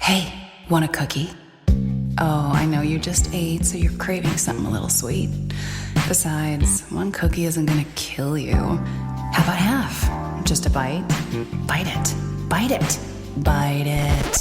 Hey, want a cookie? Oh, I know you just ate, so you're craving something a little sweet. Besides, one cookie isn't gonna kill you. How about half? Just a bite? Bite it. Bite it. Bite it.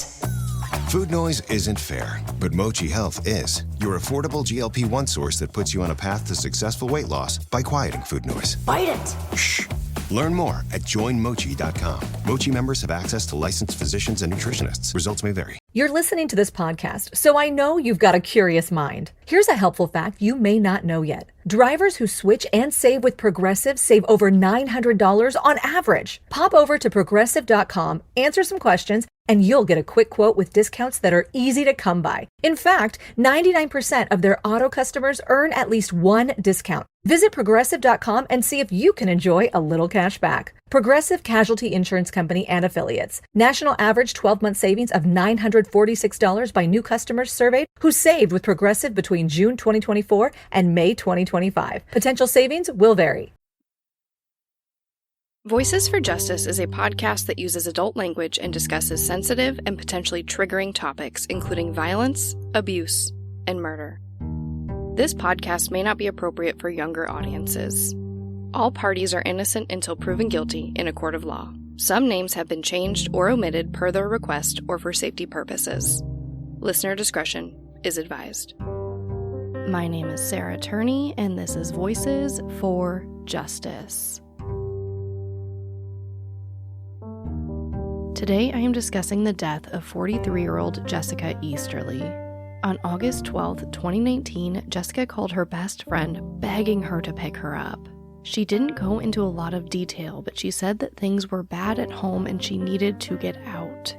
Food noise isn't fair, but Mochi Health is. Your affordable GLP-1 source that puts you on a path to successful weight loss by quieting food noise. Bite it. Shh. Learn more at joinmochi.com. Mochi members have access to licensed physicians and nutritionists. Results may vary. You're listening to this podcast, so I know you've got a curious mind. Here's a helpful fact you may not know yet. Drivers who switch and save with Progressive save over $900 on average. Pop over to Progressive.com, answer some questions, and you'll get a quick quote with discounts that are easy to come by. In fact, 99% of their auto customers earn at least one discount. Visit Progressive.com and see if you can enjoy a little cash back. Progressive Casualty Insurance Company and Affiliates. National average 12-month savings of $946 by new customers surveyed who saved with Progressive between June 2024 and May 2025. Potential savings will vary. Voices for Justice is a podcast that uses adult language and discusses sensitive and potentially triggering topics, including violence, abuse, and murder. This podcast may not be appropriate for younger audiences. All parties are innocent until proven guilty in a court of law. Some names have been changed or omitted per their request or for safety purposes. Listener discretion is advised. My name is Sarah Turney, and this is Voices for Justice. Today, I am discussing the death of 43-year-old Jessica Easterly. On August 12, 2019, Jessica called her best friend, begging her to pick her up. She didn't go into a lot of detail, but she said that things were bad at home and she needed to get out.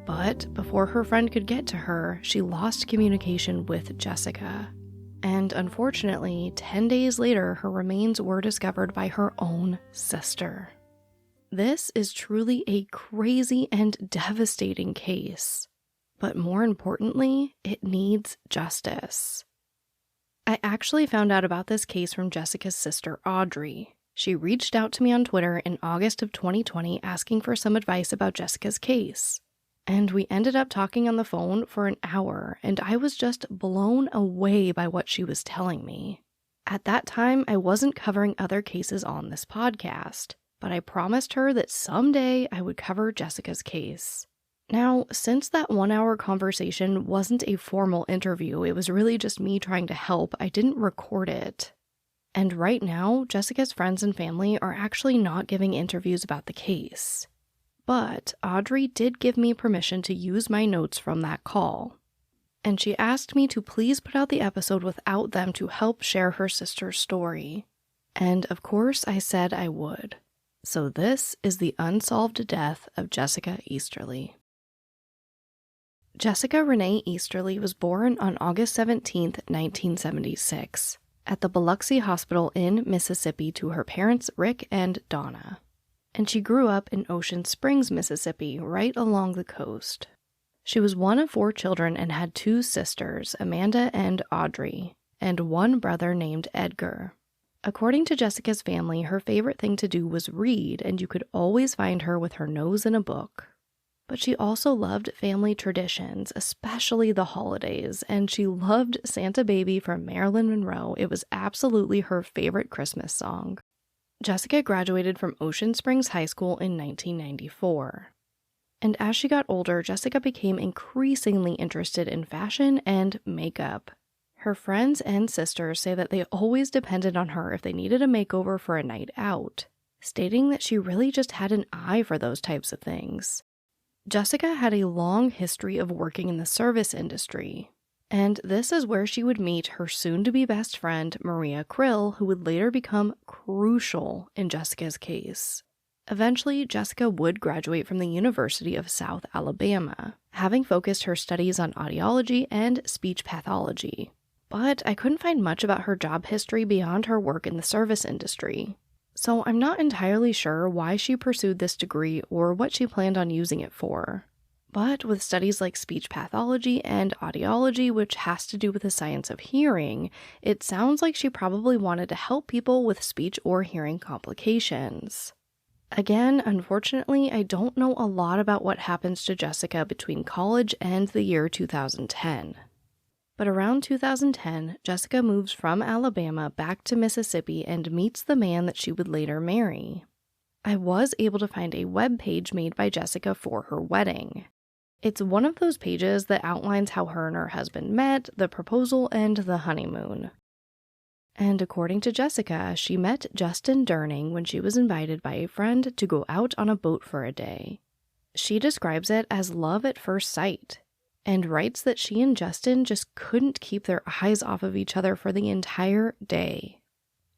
But before her friend could get to her, she lost communication with Jessica. And unfortunately, 10 days later, her remains were discovered by her own sister. This is truly a crazy and devastating case. But more importantly, it needs justice. I actually found out about this case from Jessica's sister, Audrey. She reached out to me on Twitter in August of 2020 asking for some advice about Jessica's case. And we ended up talking on the phone for an hour, and I was just blown away by what she was telling me. At that time, I wasn't covering other cases on this podcast, but I promised her that someday I would cover Jessica's case. Now, since that 1-hour conversation wasn't a formal interview, it was really just me trying to help, I didn't record it. And right now, Jessica's friends and family are actually not giving interviews about the case. But Audrey did give me permission to use my notes from that call. And she asked me to please put out the episode without them to help share her sister's story. And of course, I said I would. So this is the unsolved death of Jessica Easterly. Jessica Renee Easterly was born on August 17, 1976, at the Biloxi Hospital in Mississippi to her parents Rick and Donna. And she grew up in Ocean Springs, Mississippi, right along the coast. She was one of 4 children and had 2 sisters, Amanda and Audrey, and one brother named Edgar. According to Jessica's family, her favorite thing to do was read, and you could always find her with her nose in a book. But she also loved family traditions, especially the holidays, and she loved Santa Baby from Marilyn Monroe. It was absolutely her favorite Christmas song. Jessica graduated from Ocean Springs High School in 1994. And as she got older, Jessica became increasingly interested in fashion and makeup. Her friends and sisters say that they always depended on her if they needed a makeover for a night out, stating that she really just had an eye for those types of things. Jessica had a long history of working in the service industry, and this is where she would meet her soon-to-be best friend, Maria Krill, who would later become crucial in Jessica's case. Eventually, Jessica would graduate from the University of South Alabama, having focused her studies on audiology and speech pathology. But I couldn't find much about her job history beyond her work in the service industry. So I'm not entirely sure why she pursued this degree or what she planned on using it for. But with studies like speech pathology and audiology, which has to do with the science of hearing, it sounds like she probably wanted to help people with speech or hearing complications. Again, unfortunately, I don't know a lot about what happens to Jessica between college and the year 2010. But around 2010, Jessica moves from Alabama back to Mississippi and meets the man that she would later marry. I was able to find a web page made by Jessica for her wedding. It's one of those pages that outlines how her and her husband met, the proposal, and the honeymoon. And according to Jessica, she met Justin Durning when she was invited by a friend to go out on a boat for a day. She describes it as love at first sight, and writes that she and Justin just couldn't keep their eyes off of each other for the entire day.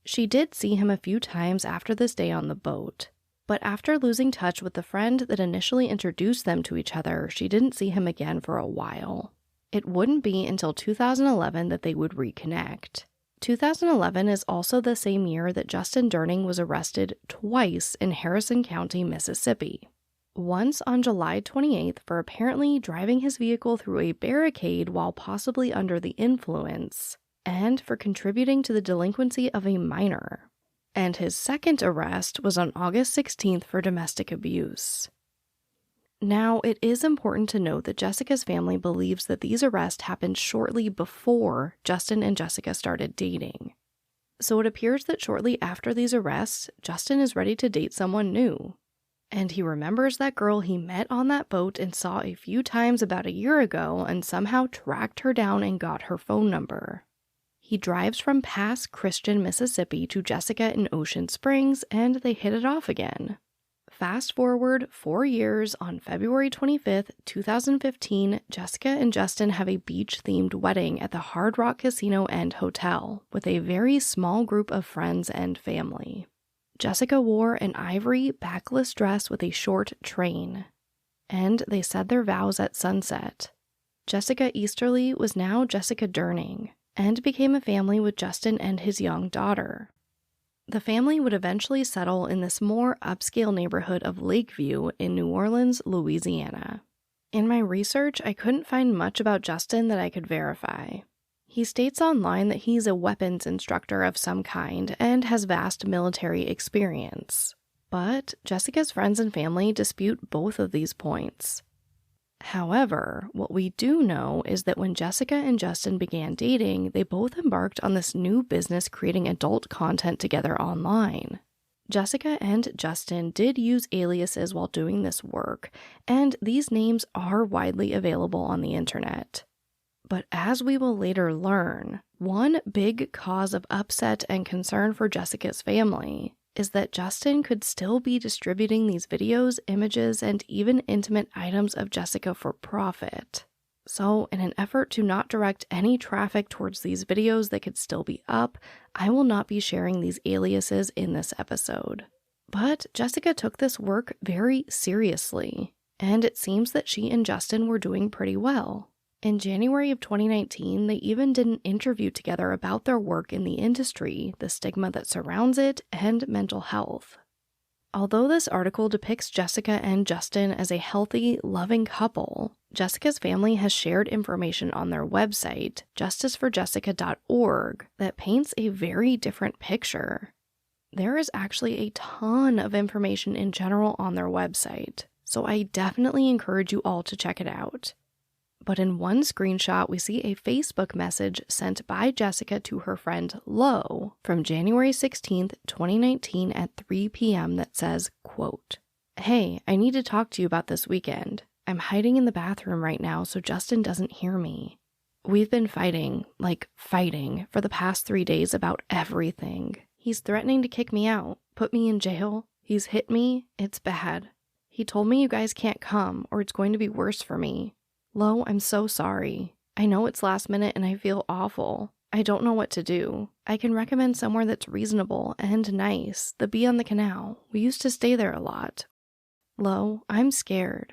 She did see him a few times after this day on the boat, but after losing touch with the friend that initially introduced them to each other, she didn't see him again for a while. It wouldn't be until 2011 that they would reconnect. 2011 is also the same year that Justin Durning was arrested twice in Harrison County, Mississippi. Once on July 28th for apparently driving his vehicle through a barricade while possibly under the influence, and for contributing to the delinquency of a minor. And his second arrest was on August 16th for domestic abuse. Now, it is important to note that Jessica's family believes that these arrests happened shortly before Justin and Jessica started dating. So it appears that shortly after these arrests, Justin is ready to date someone new. And he remembers that girl he met on that boat and saw a few times about a year ago and somehow tracked her down and got her phone number. He drives from Pass Christian, Mississippi to Jessica in Ocean Springs, and they hit it off again. Fast forward 4 years, on February 25th, 2015, Jessica and Justin have a beach-themed wedding at the Hard Rock Casino and Hotel with a very small group of friends and family. Jessica wore an ivory backless dress with a short train, and they said their vows at sunset. Jessica Easterly was now Jessica Durning, and became a family with Justin and his young daughter. The family would eventually settle in this more upscale neighborhood of Lakeview in New Orleans, Louisiana. In my research, I couldn't find much about Justin that I could verify. He states online that he's a weapons instructor of some kind and has vast military experience. But Jessica's friends and family dispute both of these points. However, what we do know is that when Jessica and Justin began dating, they both embarked on this new business creating adult content together online. Jessica and Justin did use aliases while doing this work, and these names are widely available on the internet. But as we will later learn, one big cause of upset and concern for Jessica's family is that Justin could still be distributing these videos, images, and even intimate items of Jessica for profit. So, in an effort to not direct any traffic towards these videos that could still be up, I will not be sharing these aliases in this episode. But Jessica took this work very seriously, and it seems that she and Justin were doing pretty well. In January of 2019, they even did an interview together about their work in the industry, the stigma that surrounds it, and mental health. Although this article depicts Jessica and Justin as a healthy, loving couple, Jessica's family has shared information on their website, justiceforjessica.org, that paints a very different picture. There is actually a ton of information in general on their website, so I definitely encourage you all to check it out. But in one screenshot, we see a Facebook message sent by Jessica to her friend Lo from January 16th, 2019 at 3 p.m. that says, quote, "Hey, I need to talk to you about this weekend. I'm hiding in the bathroom right now so Justin doesn't hear me. We've been fighting for the past 3 days about everything. He's threatening to kick me out, put me in jail. He's hit me. It's bad. He told me you guys can't come or it's going to be worse for me. Lo, I'm so sorry. I know it's last minute and I feel awful. I don't know what to do. I can recommend somewhere that's reasonable and nice, the Bee on the Canal. We used to stay there a lot. Lo, I'm scared."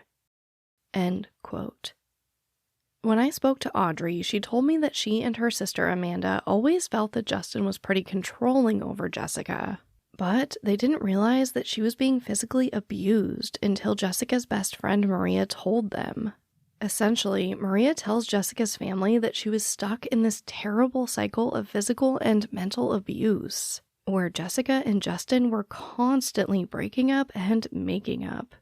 End quote. When I spoke to Audrey, she told me that she and her sister Amanda always felt that Justin was pretty controlling over Jessica. But they didn't realize that she was being physically abused until Jessica's best friend Maria told them. Essentially, Maria tells Jessica's family that she was stuck in this terrible cycle of physical and mental abuse. where Jessica and Justin were constantly breaking up and making up.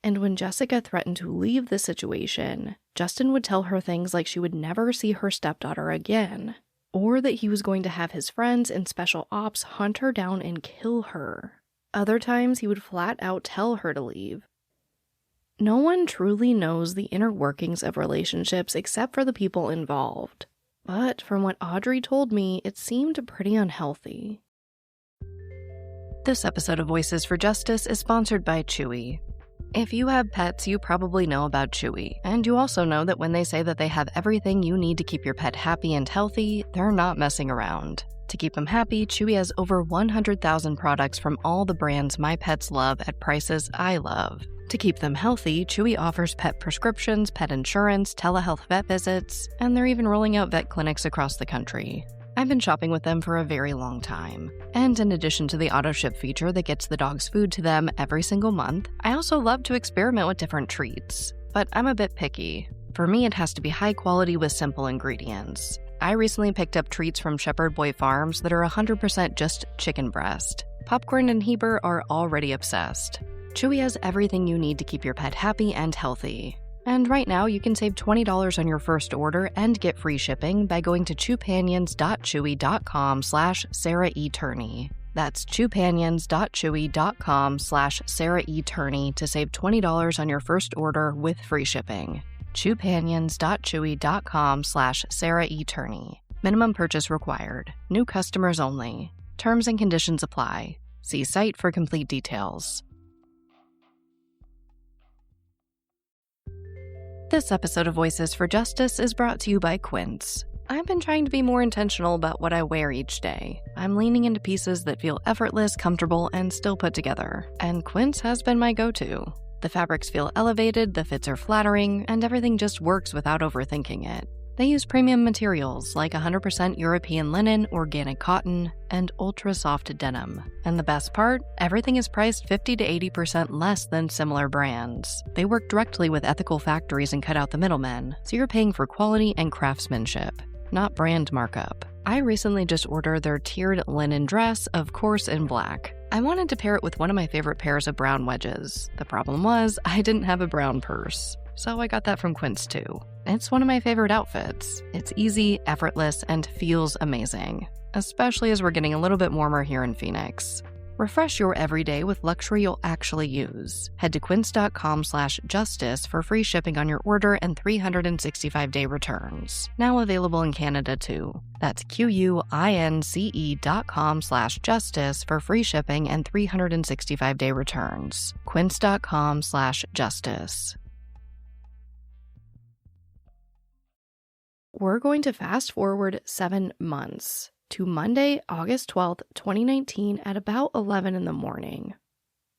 And when Jessica threatened to leave the situation, Justin would tell her things like she would never see her stepdaughter again, or that he was going to have his friends and special ops hunt her down and kill her. Other times, he would flat out tell her to leave. No one truly knows the inner workings of relationships except for the people involved. But from what Audrey told me, it seemed pretty unhealthy. This episode of Voices for Justice is sponsored by Chewy. If you have pets, you probably know about Chewy, and you also know that when they say that they have everything you need to keep your pet happy and healthy, they're not messing around. To keep them happy, Chewy has over 100,000 products from all the brands my pets love at prices I love. To keep them healthy, Chewy offers pet prescriptions, pet insurance, telehealth vet visits, and they're even rolling out vet clinics across the country. I've been shopping with them for a very long time. And in addition to the auto ship feature that gets the dog's food to them every single month, I also love to experiment with different treats. But I'm a bit picky. For me, it has to be high quality with simple ingredients. I recently picked up treats from Shepherd Boy Farms that are 100% just chicken breast. Popcorn and Heber are already obsessed. Chewy has everything you need to keep your pet happy and healthy. And right now, you can save $20 on your first order and get free shipping by going to chewpanions.chewy.com/Sarah E. Turney. That's chewpanions.chewy.com/Sarah E. Turney to save $20 on your first order with free shipping. chewpanions.chewy.com/Sarah E. Turney. Minimum purchase required. New customers only. Terms and conditions apply. See site for complete details. This episode of Voices for Justice is brought to you by Quince. I've been trying to be more intentional about what I wear each day. I'm leaning into pieces that feel effortless, comfortable, and still put together, and Quince has been my go-to. The fabrics feel elevated, the fits are flattering, and everything just works without overthinking it. They use premium materials like 100% European linen, organic cotton, and ultra-soft denim. And the best part? Everything is priced 50 to 80% less than similar brands. They work directly with ethical factories and cut out the middlemen, so you're paying for quality and craftsmanship, not brand markup. I recently just ordered their tiered linen dress, of course in black. I wanted to pair it with one of my favorite pairs of brown wedges. The problem was, I didn't have a brown purse. So I got that from Quince too. It's one of my favorite outfits. It's easy, effortless, and feels amazing, especially as we're getting a little bit warmer here in Phoenix. Refresh your everyday with luxury you'll actually use. Head to quince.com/justice for free shipping on your order and 365-day returns. Now available in Canada too. That's QUINCE.com/justice for free shipping and 365-day returns. Quince.com/justice. We're going to fast forward 7 months to Monday, August 12th, 2019 at about 11 in the morning.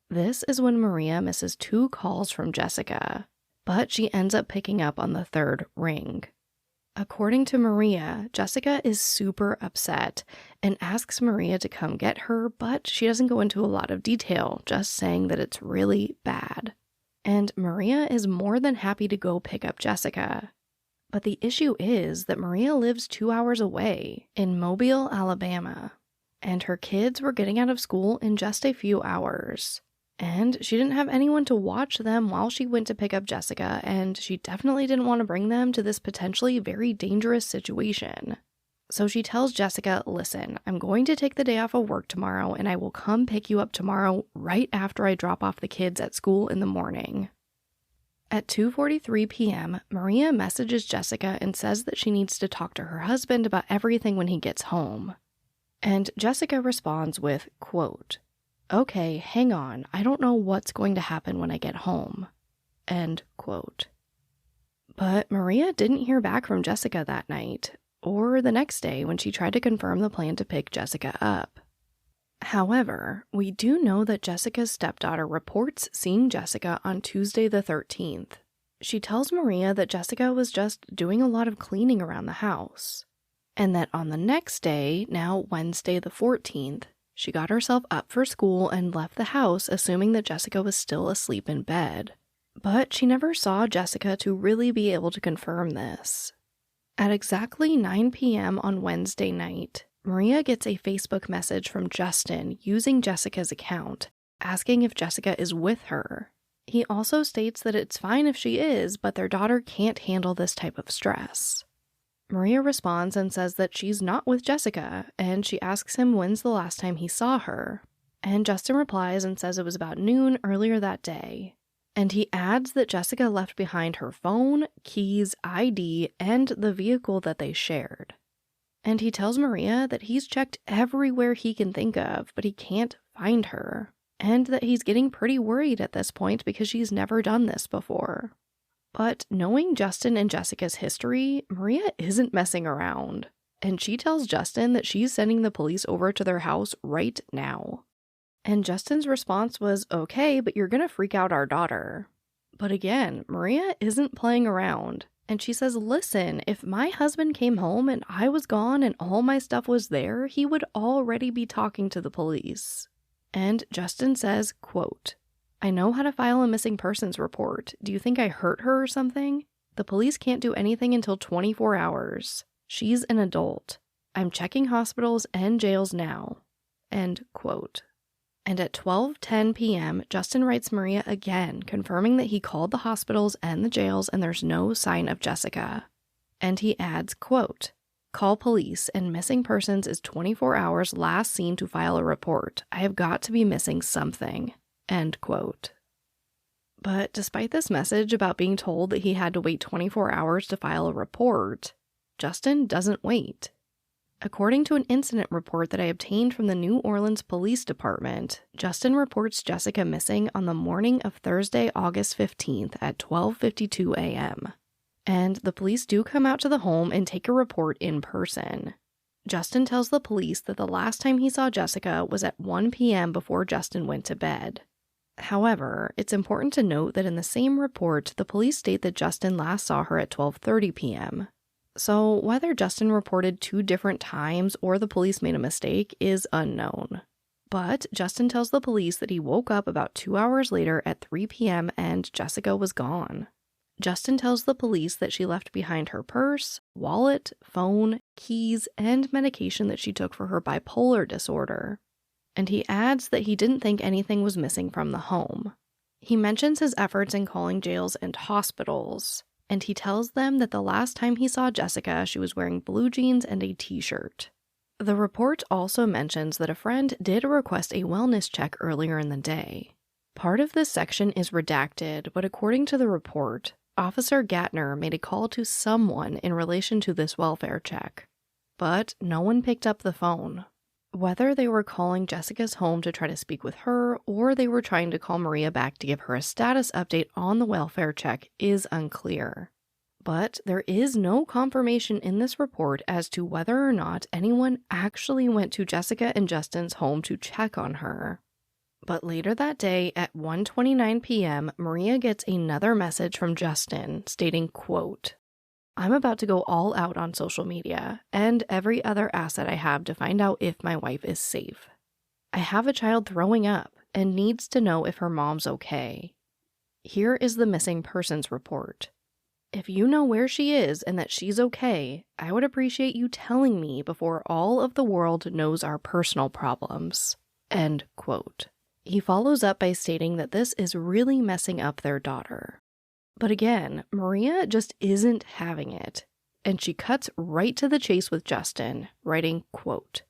This is when Maria misses 2 calls from Jessica, but she ends up picking up on the 3rd ring. According to Maria, Jessica is super upset and asks Maria to come get her, but she doesn't go into a lot of detail, just saying that it's really bad. And Maria is more than happy to go pick up Jessica. But the issue is that Maria lives 2 hours away in Mobile, Alabama, and her kids were getting out of school in just a few hours. And she didn't have anyone to watch them while she went to pick up Jessica, and she definitely didn't want to bring them to this potentially very dangerous situation. So she tells Jessica, listen, I'm going to take the day off of work tomorrow, and I will come pick you up tomorrow right after I drop off the kids at school in the morning. At 2:43 p.m., Maria messages Jessica and says that she needs to talk to her husband about everything when he gets home. And Jessica responds with, quote, okay, hang on, I don't know what's going to happen when I get home, end quote. But Maria didn't hear back from Jessica that night, or the next day when she tried to confirm the plan to pick Jessica up. However, we do know that Jessica's stepdaughter reports seeing Jessica on Tuesday the 13th. She tells Maria that Jessica was just doing a lot of cleaning around the house, and that on the next day, now Wednesday the 14th, she got herself up for school and left the house assuming that Jessica was still asleep in bed. But she never saw Jessica to really be able to confirm this. At exactly 9 p.m. on Wednesday night, Maria gets a Facebook message from Justin using Jessica's account, asking if Jessica is with her. He also states that it's fine if she is, but their daughter can't handle this type of stress. Maria responds and says that she's not with Jessica, and she asks him when's the last time he saw her. And Justin replies and says it was about noon earlier that day. And he adds that Jessica left behind her phone, keys, ID, and the vehicle that they shared. And he tells Maria that he's checked everywhere he can think of, but he can't find her. And that he's getting pretty worried at this point because she's never done this before. But knowing Justin and Jessica's history, Maria isn't messing around. And she tells Justin that she's sending the police over to their house right now. And Justin's response was, okay, but you're gonna freak out our daughter. But again, Maria isn't playing around. And she says, listen, if my husband came home and I was gone and all my stuff was there, he would already be talking to the police. And Justin says, quote, I know how to file a missing persons report. Do you think I hurt her or something? The police can't do anything until 24 hours. She's an adult. I'm checking hospitals and jails now. End quote. And at 12:10 p.m., Justin writes Maria again, confirming that he called the hospitals and the jails and there's no sign of Jessica. And he adds, quote, call police and missing persons is 24 hours last seen to file a report. I have got to be missing something. End quote. But despite this message about being told that he had to wait 24 hours to file a report, Justin doesn't wait. According to an incident report that I obtained from the New Orleans Police Department, Justin reports Jessica missing on the morning of Thursday, August 15th at 12:52 a.m. And the police do come out to the home and take a report in person. Justin tells the police that the last time he saw Jessica was at 1 p.m. before Justin went to bed. However, it's important to note that in the same report, the police state that Justin last saw her at 12:30 p.m. So whether Justin reported 2 different times or the police made a mistake is unknown. But Justin tells the police that he woke up about 2 hours later at 3 p.m. and Jessica was gone. Justin tells the police that she left behind her purse, wallet, phone, keys, and medication that she took for her bipolar disorder. And he adds that he didn't think anything was missing from the home. He mentions his efforts in calling jails and hospitals, and he tells them that the last time he saw Jessica, she was wearing blue jeans and a t-shirt. The report also mentions that a friend did request a wellness check earlier in the day. Part of this section is redacted, but according to the report, Officer Gatner made a call to someone in relation to this welfare check. But no one picked up the phone. Whether they were calling Jessica's home to try to speak with her or they were trying to call Maria back to give her a status update on the welfare check is unclear. But there is no confirmation in this report as to whether or not anyone actually went to Jessica and Justin's home to check on her. But later that day at 1:29 p.m., Maria gets another message from Justin stating, quote, I'm about to go all out on social media and every other asset I have to find out if my wife is safe. I have a child throwing up and needs to know if her mom's okay. Here is the missing persons report. If you know where she is and that she's okay, I would appreciate you telling me before all of the world knows our personal problems. End quote. He follows up by stating that this is really messing up their daughter. But again, Maria just isn't having it, and she cuts right to the chase with Justin, writing, quote,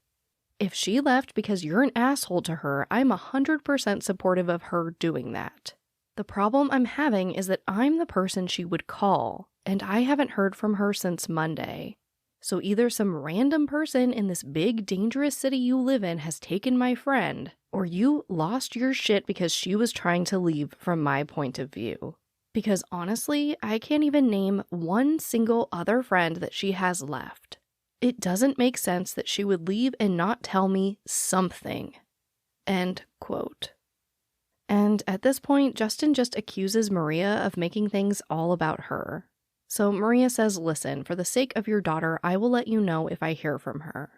if she left because you're an asshole to her, I'm 100% supportive of her doing that. The problem I'm having is that I'm the person she would call, and I haven't heard from her since Monday. So either some random person in this big, dangerous city you live in has taken my friend, or you lost your shit because she was trying to leave from my point of view. Because honestly, I can't even name one single other friend that she has left. It doesn't make sense that she would leave and not tell me something. End quote. And at this point, Justin just accuses Maria of making things all about her. So Maria says, listen, for the sake of your daughter, I will let you know if I hear from her.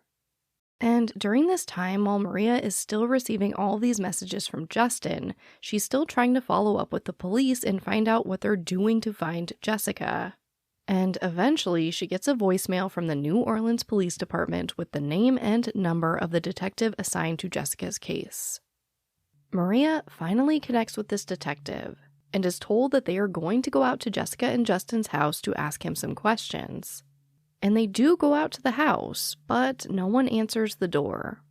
And during this time, while Maria is still receiving all these messages from Justin, she's still trying to follow up with the police and find out what they're doing to find Jessica. And eventually, she gets a voicemail from the New Orleans Police Department with the name and number of the detective assigned to Jessica's case. Maria finally connects with this detective and is told that they are going to go out to Jessica and Justin's house to ask him some questions. And they do go out to the house, but no one answers the door.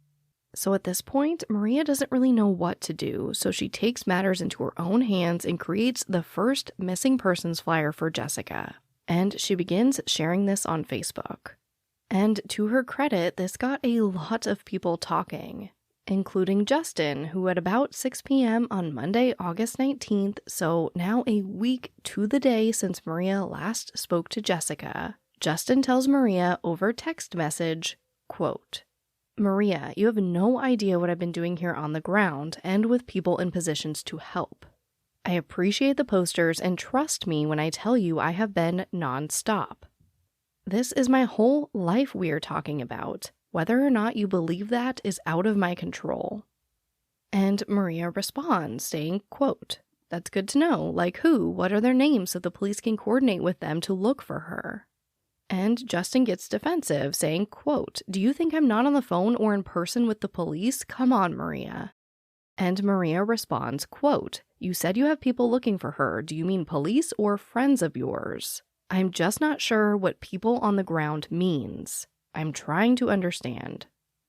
So at this point, Maria doesn't really know what to do, so she takes matters into her own hands and creates the first missing persons flyer for Jessica. And she begins sharing this on Facebook. And to her credit, this got a lot of people talking, including Justin, who at about 6 p.m. on Monday, August 19th, so now a week to the day since Maria last spoke to Jessica, Justin tells Maria over text message, quote, "Maria, you have no idea what I've been doing here on the ground and with people in positions to help. I appreciate the posters and trust me when I tell you I have been nonstop. This is my whole life we're talking about. Whether or not you believe that is out of my control." And Maria responds saying, quote, "That's good to know. Like who? What are their names so the police can coordinate with them to look for her?" And Justin gets defensive, saying, quote, "Do you think I'm not on the phone or in person with the police? Come on, Maria." And Maria responds, quote, "You said you have people looking for her. Do you mean police or friends of yours? I'm just not sure what people on the ground means. I'm trying to understand."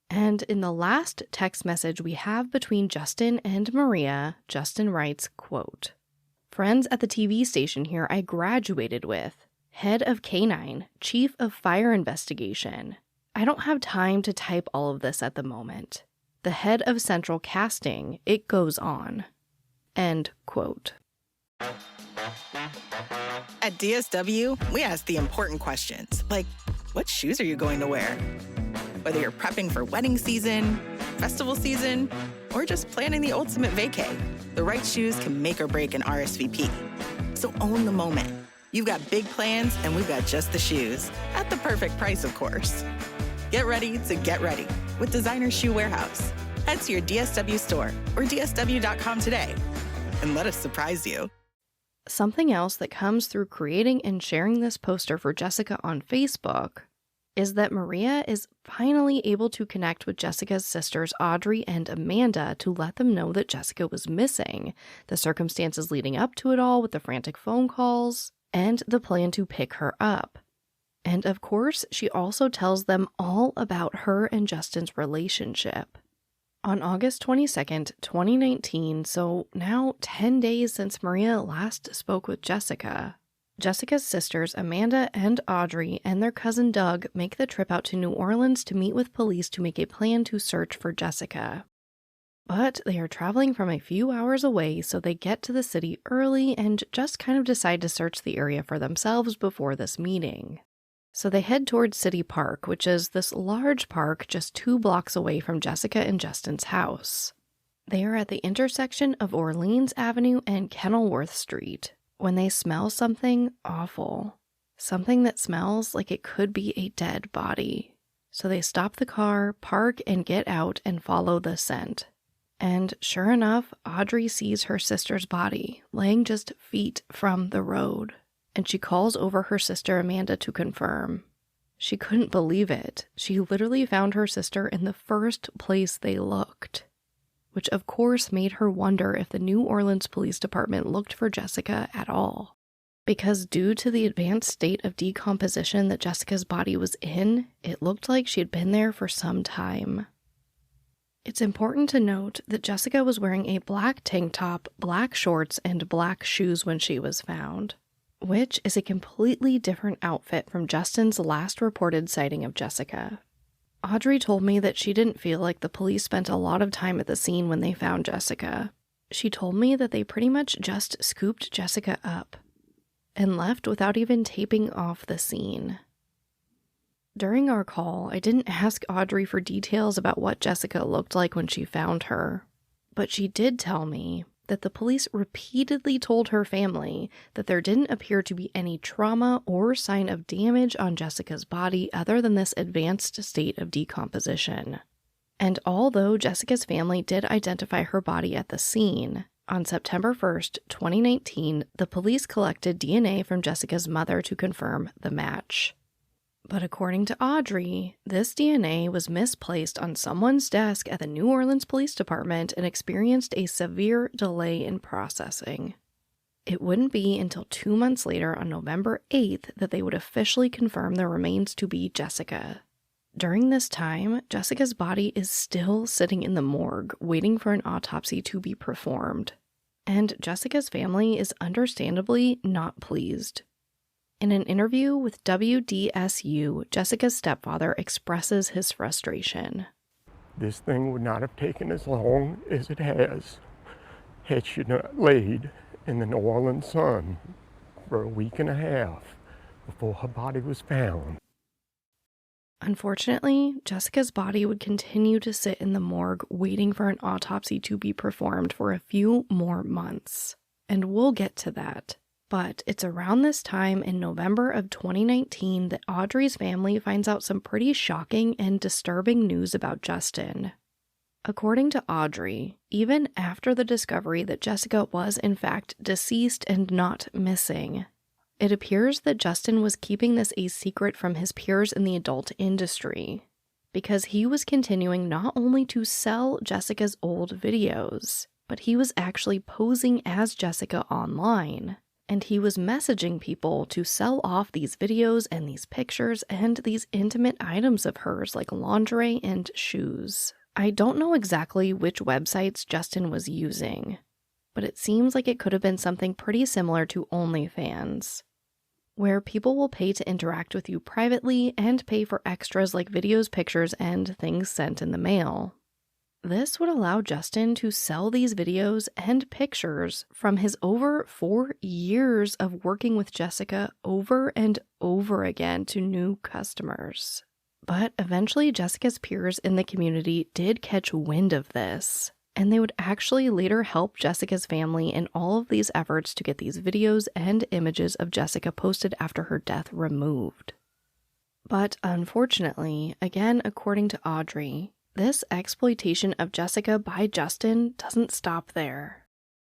And in the last text message we have between Justin and Maria, Justin writes, quote, "Friends at the TV station here I graduated with. Head of K9, Chief of Fire Investigation. I don't have time to type all of this at the moment. The head of Central Casting, it goes on." End quote. At DSW, we ask the important questions, like, what shoes are you going to wear? Whether you're prepping for wedding season, festival season, or just planning the ultimate vacay, the right shoes can make or break an RSVP. So own the moment. You've got big plans, and we've got just the shoes, at the perfect price, of course. Get ready to get ready with Designer Shoe Warehouse. Head to your DSW store or dsw.com today and let us surprise you. Something else that comes through creating and sharing this poster for Jessica on Facebook is that Maria is finally able to connect with Jessica's sisters Audrey and Amanda to let them know that Jessica was missing, the circumstances leading up to it all with the frantic phone calls, and the plan to pick her up. And of course, she also tells them all about her and Justin's relationship. On August 22nd, 2019, so now 10 days since Maria last spoke with Jessica, Jessica's sisters Amanda and Audrey and their cousin Doug make the trip out to New Orleans to meet with police to make a plan to search for Jessica. But they are traveling from a few hours away, so they get to the city early and just kind of decide to search the area for themselves before this meeting. So they head towards City Park, which is this large park just 2 blocks away from Jessica and Justin's house. They are at the intersection of Orleans Avenue and Kenilworth Street when they smell something awful. Something that smells like it could be a dead body. So they stop the car, park, and get out and follow the scent. And sure enough, Audrey sees her sister's body laying just feet from the road. And she calls over her sister Amanda to confirm. She couldn't believe it. She literally found her sister in the first place they looked, which of course made her wonder if the New Orleans Police Department looked for Jessica at all. Because due to the advanced state of decomposition that Jessica's body was in, it looked like she had been there for some time. It's important to note that Jessica was wearing a black tank top, black shorts, and black shoes when she was found, which is a completely different outfit from Justin's last reported sighting of Jessica. Audrey told me that she didn't feel like the police spent a lot of time at the scene when they found Jessica. She told me that they pretty much just scooped Jessica up and left without even taping off the scene. During our call, I didn't ask Audrey for details about what Jessica looked like when she found her, but she did tell me that the police repeatedly told her family that there didn't appear to be any trauma or sign of damage on Jessica's body other than this advanced state of decomposition. And although Jessica's family did identify her body at the scene, on September 1st, 2019, the police collected DNA from Jessica's mother to confirm the match. But according to Audrey, this DNA was misplaced on someone's desk at the New Orleans Police Department and experienced a severe delay in processing. It wouldn't be until 2 months later, on November 8th, that they would officially confirm the remains to be Jessica. During this time, Jessica's body is still sitting in the morgue, waiting for an autopsy to be performed. And Jessica's family is understandably not pleased. In an interview with WDSU, Jessica's stepfather expresses his frustration. This thing would not have taken as long as it has had she not laid in the New Orleans sun for a week and a half before her body was found. Unfortunately, Jessica's body would continue to sit in the morgue waiting for an autopsy to be performed for a few more months. And we'll get to that. But it's around this time in November of 2019 that Audrey's family finds out some pretty shocking and disturbing news about Justin. According to Audrey, even after the discovery that Jessica was in fact deceased and not missing, it appears that Justin was keeping this a secret from his peers in the adult industry, because he was continuing not only to sell Jessica's old videos, but he was actually posing as Jessica online. And he was messaging people to sell off these videos and these pictures and these intimate items of hers like lingerie and shoes. I don't know exactly which websites Justin was using, but it seems like it could have been something pretty similar to OnlyFans, where people will pay to interact with you privately and pay for extras like videos, pictures, and things sent in the mail. This would allow Justin to sell these videos and pictures from his over 4 years of working with Jessica over and over again to new customers. But eventually Jessica's peers in the community did catch wind of this, and they would actually later help Jessica's family in all of these efforts to get these videos and images of Jessica posted after her death removed. But unfortunately, again according to Audrey, this exploitation of Jessica by Justin doesn't stop there.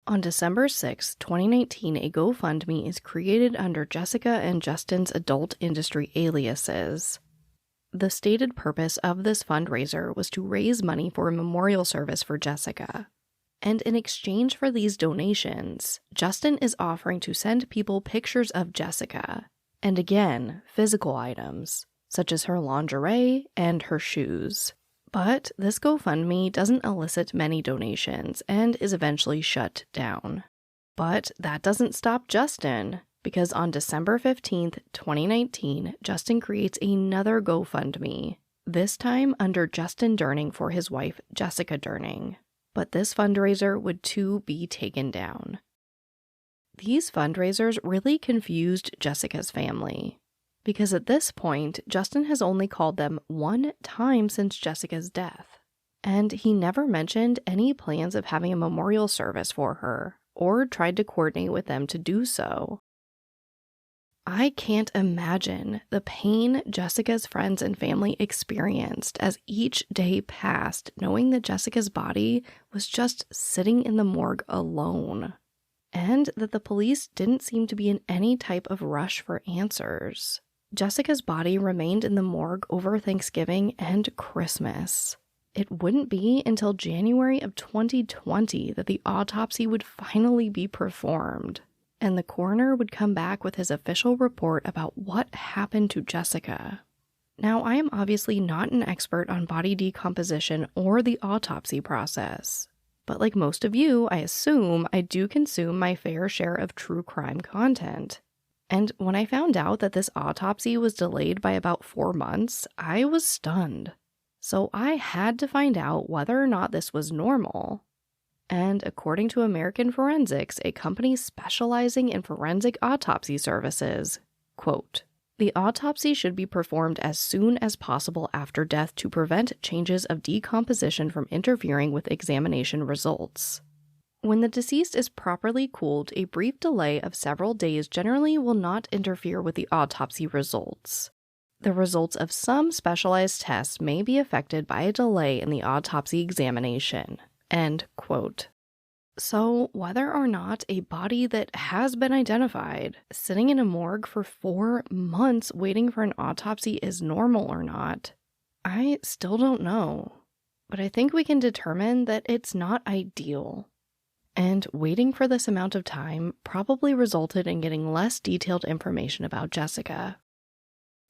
On December 6, 2019, a GoFundMe is created under Jessica and Justin's adult industry aliases. The stated purpose of this fundraiser was to raise money for a memorial service for Jessica. And in exchange for these donations, Justin is offering to send people pictures of Jessica, and again, physical items, such as her lingerie and her shoes. But this GoFundMe doesn't elicit many donations and is eventually shut down. But that doesn't stop Justin, because on December 15th, 2019, Justin creates another GoFundMe, this time under Justin Durning for his wife, Jessica Durning. But this fundraiser would too be taken down. These fundraisers really confused Jessica's family, because at this point, Justin has only called them one time since Jessica's death, and he never mentioned any plans of having a memorial service for her, or tried to coordinate with them to do so. I can't imagine the pain Jessica's friends and family experienced as each day passed, knowing that Jessica's body was just sitting in the morgue alone, and that the police didn't seem to be in any type of rush for answers. Jessica's body remained in the morgue over Thanksgiving and Christmas. It wouldn't be until January of 2020 that the autopsy would finally be performed, and the coroner would come back with his official report about what happened to Jessica. Now, I am obviously not an expert on body decomposition or the autopsy process, but like most of you, I assume I do consume my fair share of true crime content. And when I found out that this autopsy was delayed by about 4 months, I was stunned. So I had to find out whether or not this was normal. And according to American Forensics, a company specializing in forensic autopsy services, quote, "The autopsy should be performed as soon as possible after death to prevent changes of decomposition from interfering with examination results. When the deceased is properly cooled, a brief delay of several days generally will not interfere with the autopsy results. The results of some specialized tests may be affected by a delay in the autopsy examination." End quote. So, whether or not a body that has been identified, sitting in a morgue for 4 months waiting for an autopsy is normal or not, I still don't know. But I think we can determine that it's not ideal. And waiting for this amount of time probably resulted in getting less detailed information about Jessica.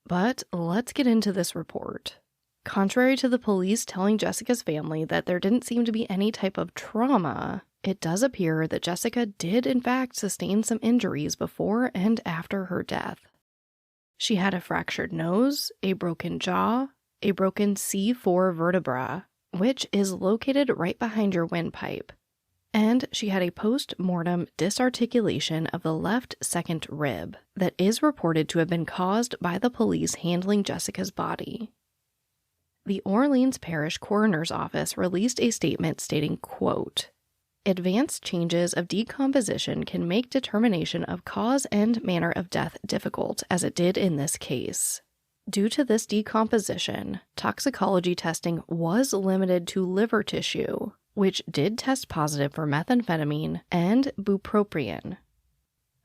But let's get into this report. Contrary to the police telling Jessica's family that there didn't seem to be any type of trauma, it does appear that Jessica did in fact sustain some injuries before and after her death. She had a fractured nose, a broken jaw, a broken C4 vertebra, which is located right behind your windpipe, and she had a post-mortem disarticulation of the left second rib that is reported to have been caused by the police handling Jessica's body. The Orleans Parish Coroner's Office released a statement stating, quote, "Advanced changes of decomposition can make determination of cause and manner of death difficult, as it did in this case. Due to this decomposition, toxicology testing was limited to liver tissue, which did test positive for methamphetamine and bupropion.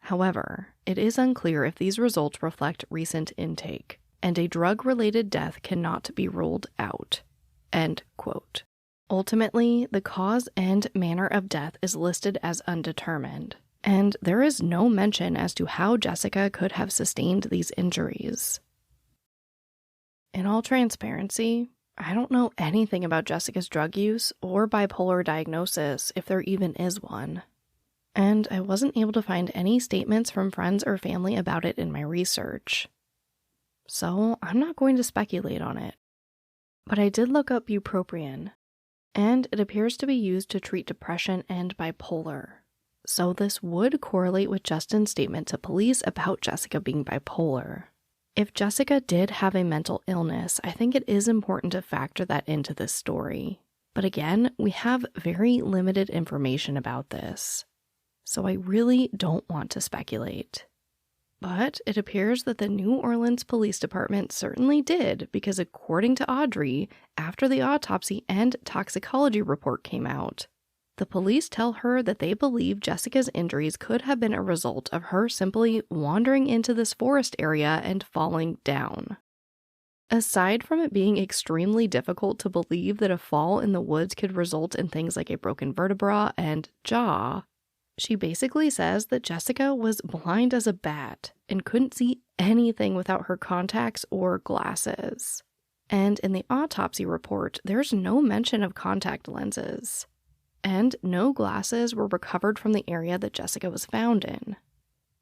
However, it is unclear if these results reflect recent intake, and a drug-related death cannot be ruled out." End quote. Ultimately, the cause and manner of death is listed as undetermined, and there is no mention as to how Jessica could have sustained these injuries. In all transparency, I don't know anything about Jessica's drug use or bipolar diagnosis, if there even is one. And I wasn't able to find any statements from friends or family about it in my research. So I'm not going to speculate on it. But I did look up bupropion, and it appears to be used to treat depression and bipolar. So this would correlate with Justin's statement to police about Jessica being bipolar. If Jessica did have a mental illness, I think it is important to factor that into this story. But again, we have very limited information about this, so I really don't want to speculate. But it appears that the New Orleans Police Department certainly did, because according to Audrey, after the autopsy and toxicology report came out, the police tell her that they believe Jessica's injuries could have been a result of her simply wandering into this forest area and falling down. Aside from it being extremely difficult to believe that a fall in the woods could result in things like a broken vertebra and jaw, she basically says that Jessica was blind as a bat and couldn't see anything without her contacts or glasses. And in the autopsy report, there's no mention of contact lenses. And no glasses were recovered from the area that Jessica was found in.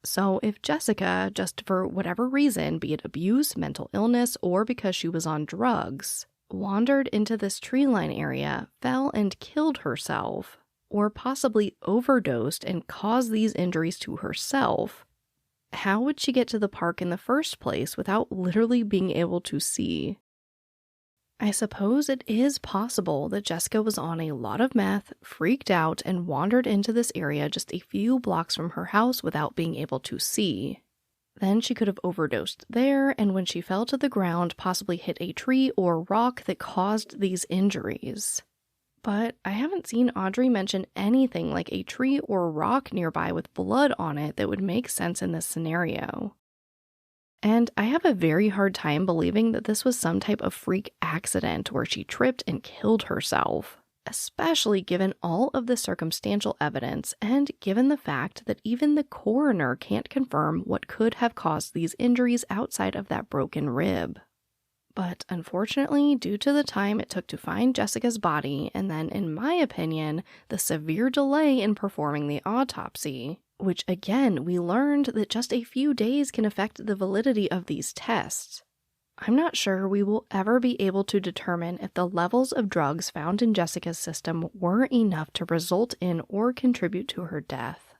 So if Jessica, just for whatever reason, be it abuse, mental illness, or because she was on drugs, wandered into this tree line area, fell and killed herself, or possibly overdosed and caused these injuries to herself, how would she get to the park in the first place without literally being able to see? I suppose it is possible that Jessica was on a lot of meth, freaked out, and wandered into this area just a few blocks from her house without being able to see. Then she could have overdosed there, and when she fell to the ground, possibly hit a tree or rock that caused these injuries. But I haven't seen Audrey mention anything like a tree or rock nearby with blood on it that would make sense in this scenario. And I have a very hard time believing that this was some type of freak accident where she tripped and killed herself, especially given all of the circumstantial evidence and given the fact that even the coroner can't confirm what could have caused these injuries outside of that broken rib. But unfortunately, due to the time it took to find Jessica's body, and then, in my opinion, the severe delay in performing the autopsy, which again, we learned that just a few days can affect the validity of these tests, I'm not sure we will ever be able to determine if the levels of drugs found in Jessica's system were enough to result in or contribute to her death.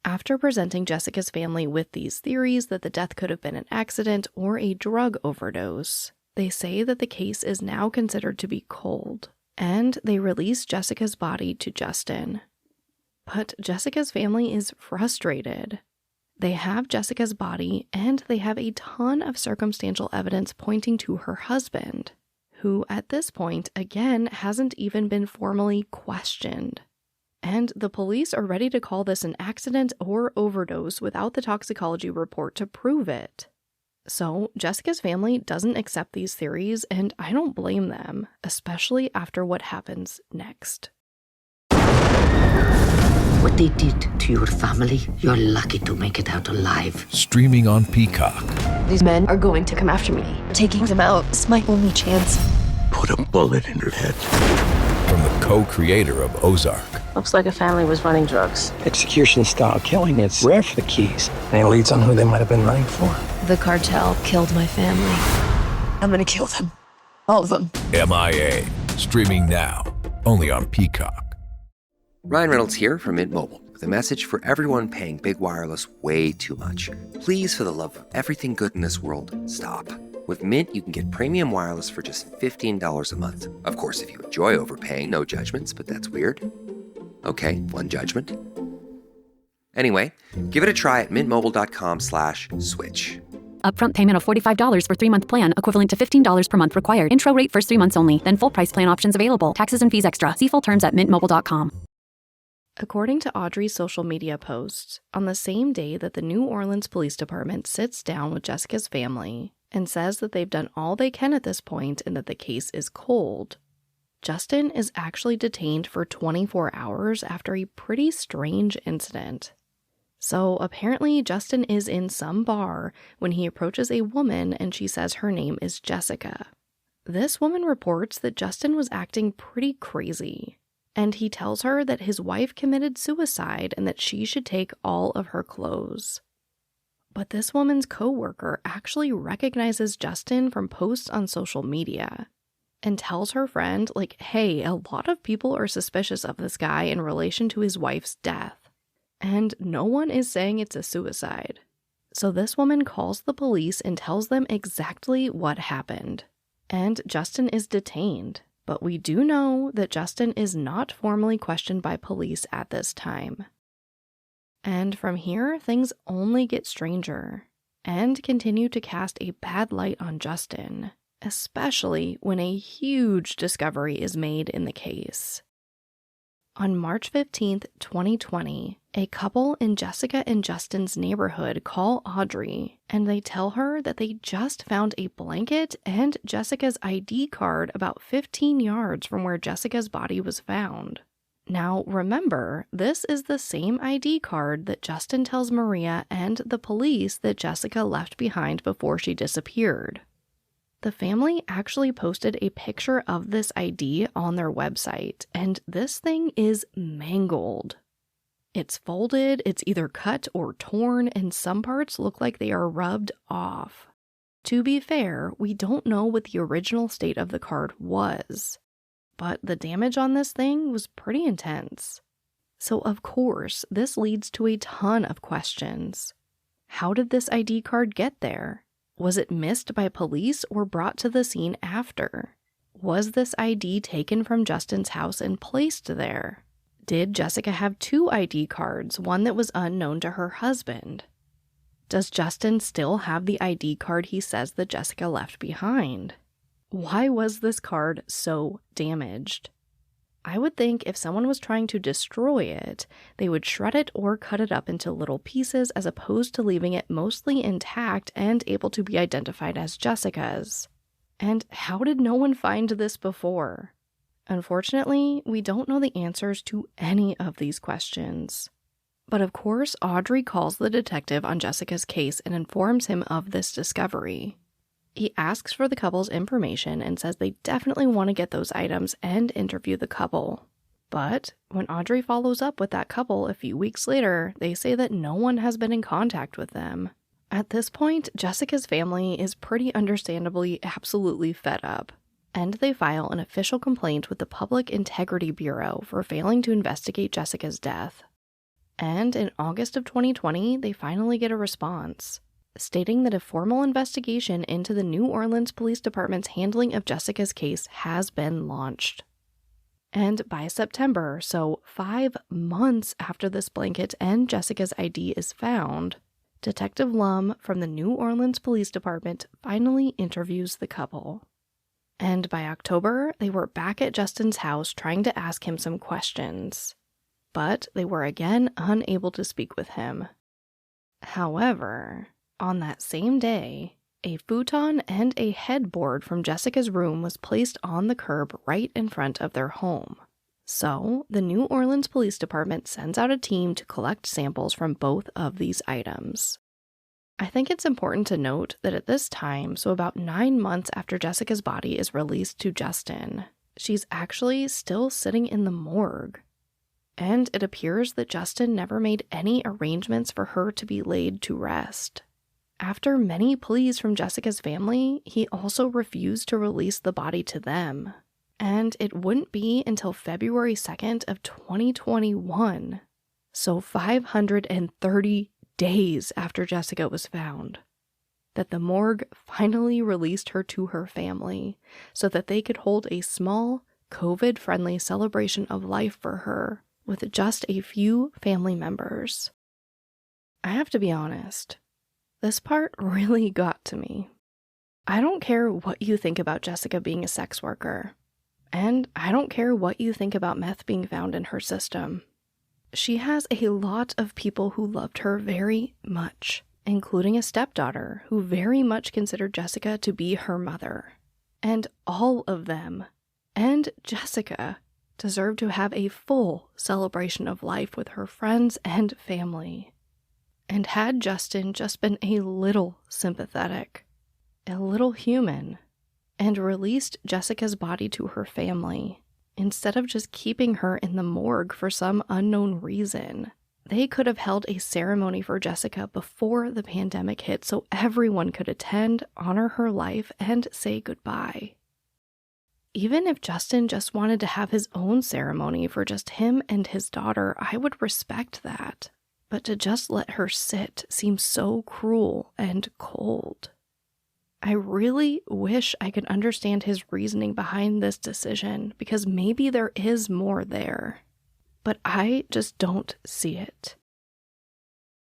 After presenting Jessica's family with these theories that the death could have been an accident or a drug overdose, they say that the case is now considered to be cold, and they release Jessica's body to Justin. But Jessica's family is frustrated. They have Jessica's body, and they have a ton of circumstantial evidence pointing to her husband, who at this point, again, hasn't even been formally questioned. And the police are ready to call this an accident or overdose without the toxicology report to prove it. So Jessica's family doesn't accept these theories, and I don't blame them, especially after what happens next. What they did to your family, you're lucky to make it out alive. Streaming on Peacock. These men are going to come after me. Taking them out is my only chance. Put a bullet in her head. From the co-creator of Ozark. Looks like a family was running drugs. Execution-style killing is rare for the Keys. Any leads on who they might have been running for? The cartel killed my family. I'm gonna kill them. All of them. MIA. Streaming now. Only on Peacock. Ryan Reynolds here from Mint Mobile with a message for everyone paying big wireless way too much. Please, for the love of everything good in this world, stop. With Mint, you can get premium wireless for just $15 a month. Of course, if you enjoy overpaying, no judgments, but that's weird. Okay, one judgment. Anyway, give it a try at mintmobile.com/switch. Upfront payment of $45 for 3-month plan, equivalent to $15 per month required. Intro rate first 3 months only, then full price plan options available. Taxes and fees extra. See full terms at mintmobile.com. According to Audrey's social media posts, on the same day that the New Orleans Police Department sits down with Jessica's family and says that they've done all they can at this point and that the case is cold, Justin is actually detained for 24 hours after a pretty strange incident. So apparently Justin is in some bar when he approaches a woman and she says her name is Jessica. This woman reports that Justin was acting pretty crazy, and he tells her that his wife committed suicide and that she should take all of her clothes. But this woman's coworker actually recognizes Justin from posts on social media and tells her friend, hey, a lot of people are suspicious of this guy in relation to his wife's death. And no one is saying it's a suicide. So this woman calls the police and tells them exactly what happened. And Justin is detained. But we do know that Justin is not formally questioned by police at this time. And from here, things only get stranger and continue to cast a bad light on Justin, especially when a huge discovery is made in the case. On March 15th, 2020, a couple in Jessica and Justin's neighborhood call Audrey, and they tell her that they just found a blanket and Jessica's ID card about 15 yards from where Jessica's body was found. Now, remember, this is the same ID card that Justin tells Maria and the police that Jessica left behind before she disappeared. The family actually posted a picture of this ID on their website, and this thing is mangled. It's folded, it's either cut or torn, and some parts look like they are rubbed off. To be fair, we don't know what the original state of the card was, but the damage on this thing was pretty intense. So of course, this leads to a ton of questions. How did this ID card get there? Was it missed by police or brought to the scene after? Was this ID taken from Justin's house and placed there? Did Jessica have 2 ID cards, one that was unknown to her husband? Does Justin still have the ID card he says that Jessica left behind? Why was this card so damaged? I would think if someone was trying to destroy it, they would shred it or cut it up into little pieces as opposed to leaving it mostly intact and able to be identified as Jessica's. And how did no one find this before? Unfortunately, we don't know the answers to any of these questions. But of course, Audrey calls the detective on Jessica's case and informs him of this discovery. He asks for the couple's information and says they definitely want to get those items and interview the couple. But when Audrey follows up with that couple a few weeks later, they say that no one has been in contact with them. At this point, Jessica's family is pretty understandably absolutely fed up, and they file an official complaint with the Public Integrity Bureau for failing to investigate Jessica's death. And in August of 2020, they finally get a response, stating that a formal investigation into the New Orleans Police Department's handling of Jessica's case has been launched. And by September, so 5 months after this blanket and Jessica's ID is found, Detective Lum from the New Orleans Police Department finally interviews the couple. And by October, they were back at Justin's house trying to ask him some questions. but they were again unable to speak with him. However, on that same day, a futon and a headboard from Jessica's room was placed on the curb right in front of their home. So, the New Orleans Police Department sends out a team to collect samples from both of these items. I think it's important to note that at this time, so about 9 months after Jessica's body is released to Justin, she's actually still sitting in the morgue. And it appears that Justin never made any arrangements for her to be laid to rest. After many pleas from Jessica's family, he also refused to release the body to them. And it wouldn't be until February 2nd of 2021, so 530 days after Jessica was found, that the morgue finally released her to her family so that they could hold a small, COVID-friendly celebration of life for her with just a few family members. I have to be honest, this part really got to me. I don't care what you think about Jessica being a sex worker, and I don't care what you think about meth being found in her system. She has a lot of people who loved her very much, including a stepdaughter who very much considered Jessica to be her mother. And all of them, and Jessica, deserve to have a full celebration of life with her friends and family. And had Justin just been a little sympathetic, a little human, and released Jessica's body to her family, instead of just keeping her in the morgue for some unknown reason, they could have held a ceremony for Jessica before the pandemic hit so everyone could attend, honor her life, and say goodbye. Even if Justin just wanted to have his own ceremony for just him and his daughter, I would respect that. But to just let her sit seems so cruel and cold. I really wish I could understand his reasoning behind this decision, because maybe there is more there. But I just don't see it.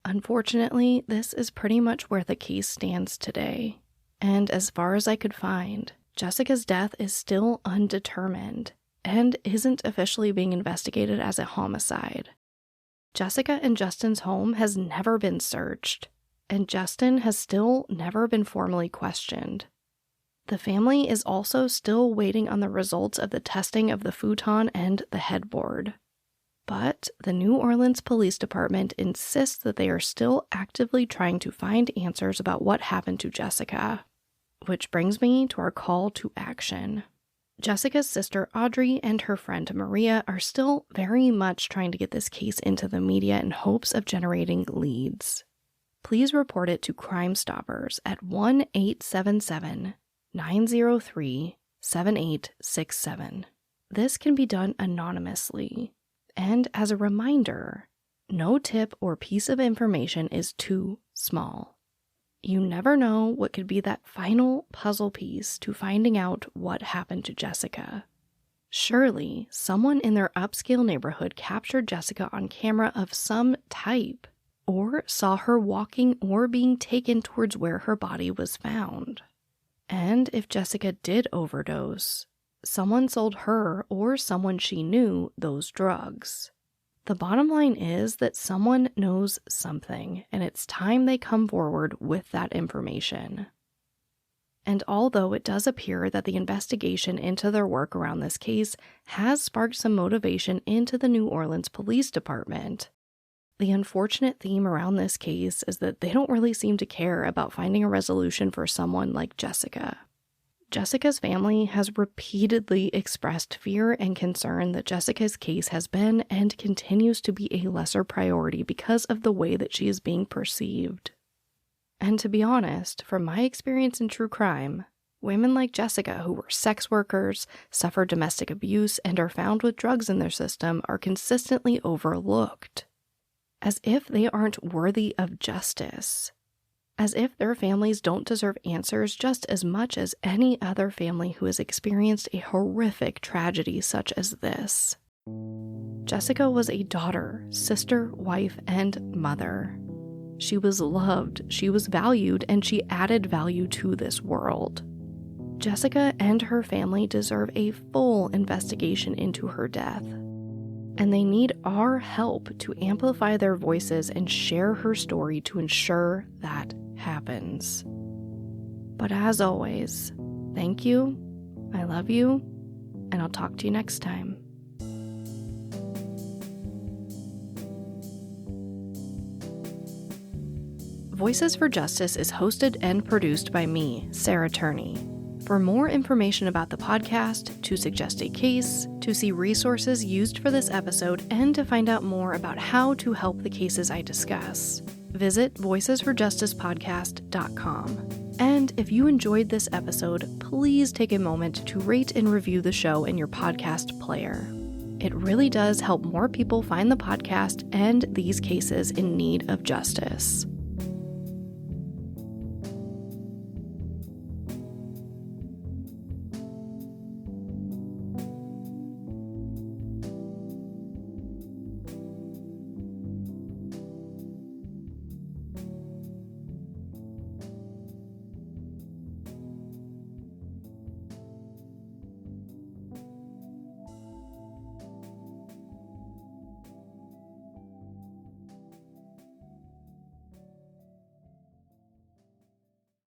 Unfortunately, this is pretty much where the case stands today. And as far as I could find, Jessica's death is still undetermined and isn't officially being investigated as a homicide. Jessica and Justin's home has never been searched, and Justin has still never been formally questioned. The family is also still waiting on the results of the testing of the futon and the headboard. But the New Orleans Police Department insists that they are still actively trying to find answers about what happened to Jessica. Which brings me to our call to action. Jessica's sister Audrey and her friend Maria are still very much trying to get this case into the media in hopes of generating leads. Please report it to Crime Stoppers at 1-877-903-7867. This can be done anonymously. And as a reminder, no tip or piece of information is too small. You never know what could be that final puzzle piece to finding out what happened to Jessica. Surely, someone in their upscale neighborhood captured Jessica on camera of some type, or saw her walking or being taken towards where her body was found. And if Jessica did overdose, someone sold her or someone she knew those drugs. The bottom line is that someone knows something, and it's time they come forward with that information. And although it does appear that the investigation into their work around this case has sparked some motivation into the New Orleans Police Department, the unfortunate theme around this case is that they don't really seem to care about finding a resolution for someone like Jessica. Jessica's family has repeatedly expressed fear and concern that Jessica's case has been and continues to be a lesser priority because of the way that she is being perceived. And to be honest, from my experience in true crime, women like Jessica who were sex workers, suffer domestic abuse, and are found with drugs in their system are consistently overlooked. As if they aren't worthy of justice. As if their families don't deserve answers just as much as any other family who has experienced a horrific tragedy such as this. Jessica was a daughter, sister, wife, and mother. She was loved, she was valued, and she added value to this world. Jessica and her family deserve a full investigation into her death. And they need our help to amplify their voices and share her story to ensure that happens. But as always, thank you, I love you, and I'll talk to you next time. Voices for Justice is hosted and produced by me, Sarah Turney. For more information about the podcast, to suggest a case, to see resources used for this episode, and to find out more about how to help the cases I discuss, visit voicesforjusticepodcast.com. And if you enjoyed this episode, please take a moment to rate and review the show in your podcast player. It really does help more people find the podcast and these cases in need of justice.